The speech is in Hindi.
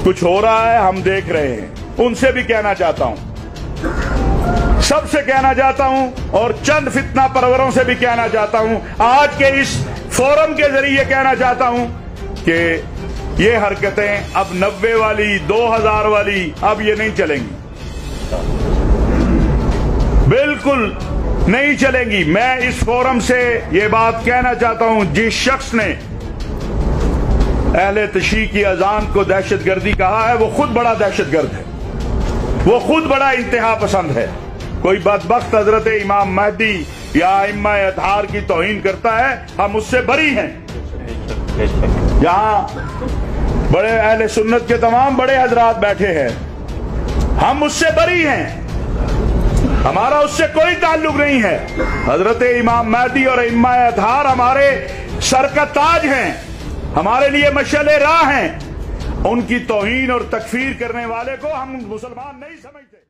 कुछ हो रहा है, हम देख रहे हैं। उनसे भी कहना चाहता हूं, सबसे कहना चाहता हूं, और चंद फितना परवरों से भी कहना चाहता हूं, आज के इस फोरम के जरिए कहना चाहता हूं कि ये हरकतें अब 90 वाली 2000 वाली अब ये नहीं चलेंगी, बिल्कुल नहीं चलेंगी। मैं इस फोरम से ये बात कहना चाहता हूं, जिस शख्स ने अहले तशय्युअ की अजान को दहशतगर्दी कहा है, वो खुद बड़ा दहशतगर्द है, वो खुद बड़ा इंतहा पसंद है। कोई बदबख्त हजरत इमाम महदी या इम्मा अतहार की तौहीन करता है, हम उससे बरी हैं। यहां बड़े अहले सुन्नत के तमाम बड़े हजरात बैठे हैं, हम उससे बरी हैं, हमारा उससे कोई ताल्लुक नहीं है। हजरत इमाम महदी और इम्मा अतहार हमारे सर का ताज हैं, हमारे लिए मशअले राह हैं। उनकी तौहीन और तकफीर करने वाले को हम मुसलमान नहीं समझते।